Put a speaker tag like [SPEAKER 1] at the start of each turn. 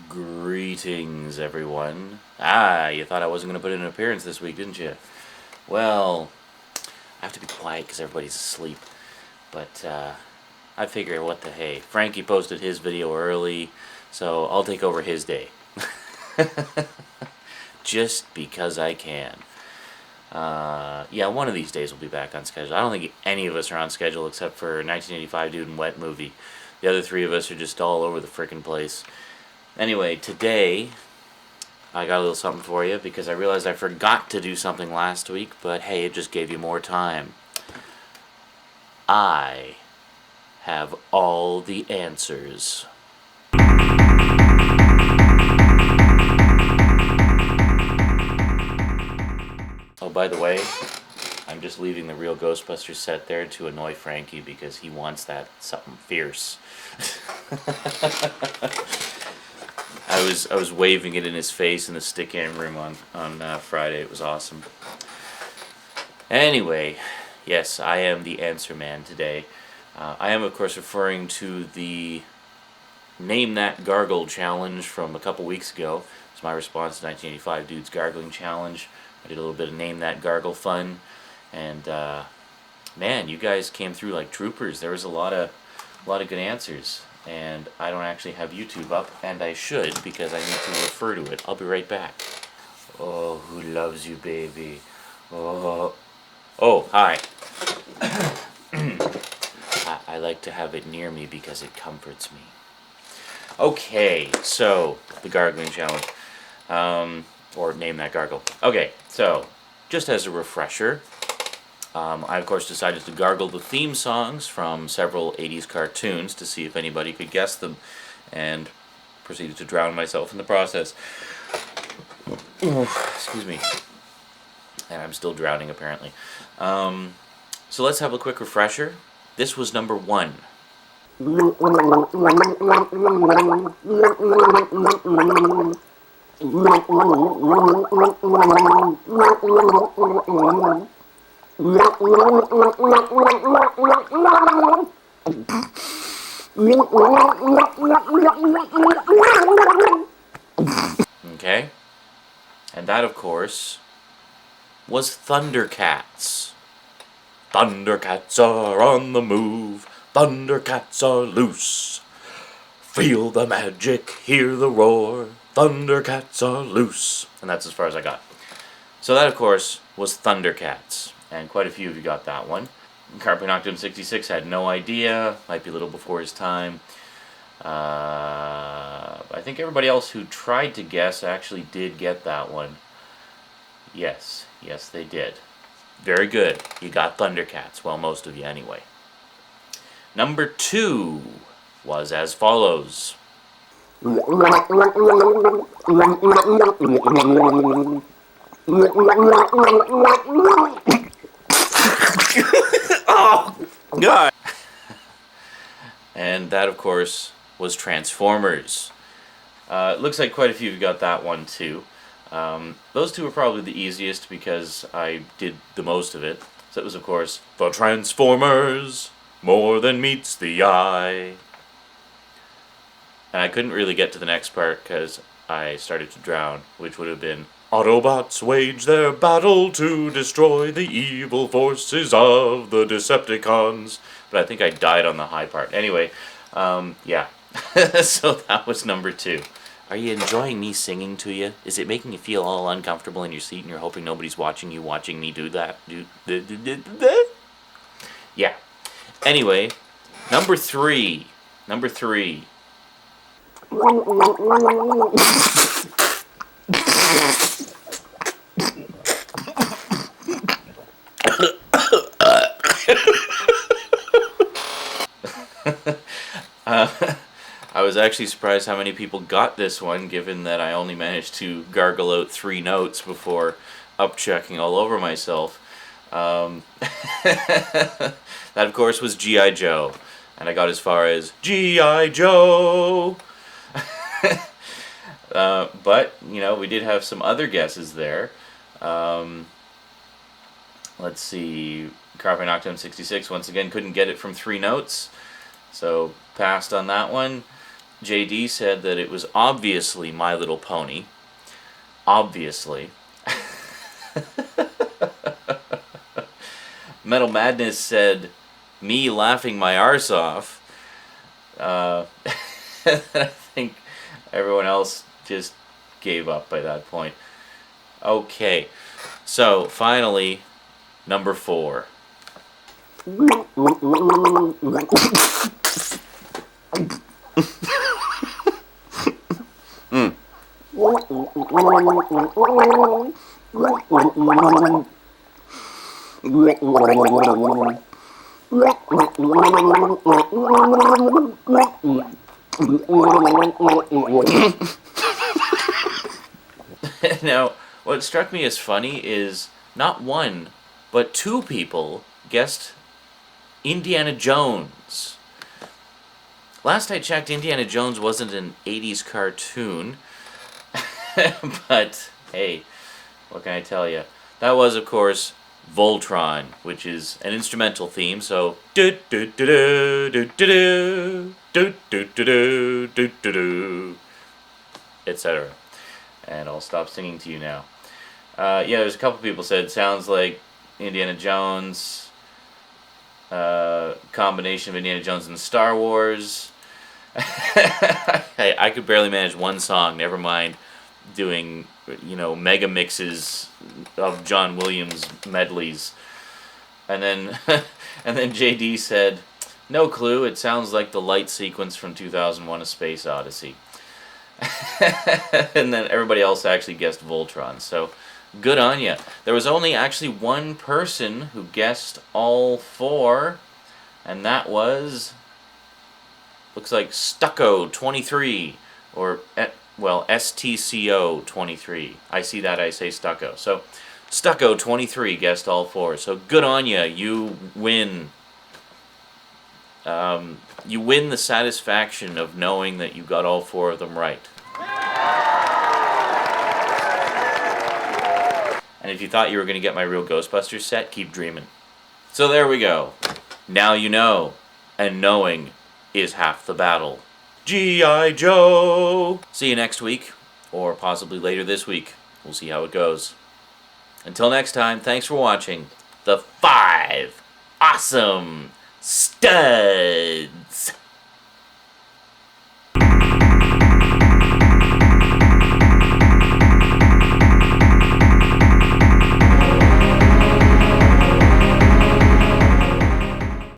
[SPEAKER 1] Greetings, everyone. You thought I wasn't going to put in an appearance this week, didn't you? Well, I have to be quiet because everybody's asleep. But I figure, what the hey. Frankie posted his video early, so I'll take over his day. Just because I can. Yeah, one of these days we'll be back on schedule. I don't think any of us are on schedule except for 1985 Dude and Wet movie. The other three of us are just all over the frickin' place. Anyway, today I got a little something for you because I realized I forgot to do something last week, but hey, it just gave you more time. I have all the answers. Oh, by the way, I'm just leaving the real Ghostbusters set there to annoy Frankie because he wants that something fierce. I was waving it in his face in the stick hand room on Friday. It was awesome. Anyway, yes, I am the answer man today. I am, of course, referring to the Name That Gargle challenge from a couple weeks ago. It's my response to 1985 Dude's Gargling Challenge. I did a little bit of Name That Gargle fun, and man, you guys came through like troopers. There was a lot of good answers, and I don't actually have YouTube up, and I should because I need to refer to it. I'll be right back. Oh, who loves you, baby? Oh, hi. I like to have it near me because it comforts me. Okay, so the gargling challenge, or Name That Gargle. Okay, so just as a refresher, I of course decided to gargle the theme songs from several 80s cartoons to see if anybody could guess them, and proceeded to drown myself in the process. Excuse me. And I'm still drowning apparently. So let's have a quick refresher. This was number 1. Okay? And that, of course, was Thundercats. Thundercats are on the move. Thundercats are loose. Feel the magic, hear the roar. Thundercats are loose. And that's as far as I got. So that, of course, was Thundercats. And quite a few of you got that one. Carpe Noctem 66 had no idea. Might be a little before his time. I think everybody else who tried to guess actually did get that one. Yes, they did. Very good. You got Thundercats. Well, most of you anyway. Number 2 was as follows. Oh, God. And that, of course, was Transformers. It looks like quite a few of you got that one, too. Those two were probably the easiest because I did the most of it. So it was, of course, the Transformers, more than meets the eye. And I couldn't really get to the next part because I started to drown, which would have been Autobots wage their battle to destroy the evil forces of the Decepticons. But I think I died on the high part. Anyway, yeah. So that was number 2. Are you enjoying me singing to you? Is it making you feel all uncomfortable in your seat and you're hoping nobody's watching you watching me do that? Yeah. Anyway, number 3. Number 3. I was actually surprised how many people got this one, given that I only managed to gargle out 3 notes before upchecking all over myself. That, of course, was G.I. Joe. And I got as far as G.I. Joe! But, you know, we did have some other guesses there. Let's see. Carpe Noctem 66, once again, couldn't get it from 3 notes. So, passed on that one. JD said that it was obviously My Little Pony. Obviously. Metal Madness said, me laughing my arse off. I think everyone else just gave up by that point. Okay, so finally, number 4. Now, what struck me as funny is not one, but 2 people guessed Indiana Jones. Last I checked, Indiana Jones wasn't an 80s cartoon. But, hey, what can I tell you? That was, of course, Voltron, which is an instrumental theme, so do do do do do do do do do do do do, etc. And I'll stop singing to you now. Yeah, there's a couple people said sounds like Indiana Jones, combination of Indiana Jones and Star Wars. I could barely manage one song, never mind doing, mega mixes of John Williams medleys. And then and then JD said, no clue, it sounds like the light sequence from 2001: A Space Odyssey. And then everybody else actually guessed Voltron, so good on ya. There was only actually one person who guessed all 4, and that was, looks like Stucco 23, or STCO 23. I see that, I say Stucco. So Stucco 23 guessed all 4. So good on ya. You win. You win the satisfaction of knowing that you got all 4 of them right. And if you thought you were going to get my real Ghostbusters set, keep dreaming. So there we go. Now you know. And knowing is half the battle. G.I. Joe! See you next week, or possibly later this week. We'll see how it goes. Until next time, thanks for watching The 5 Awesome Studs!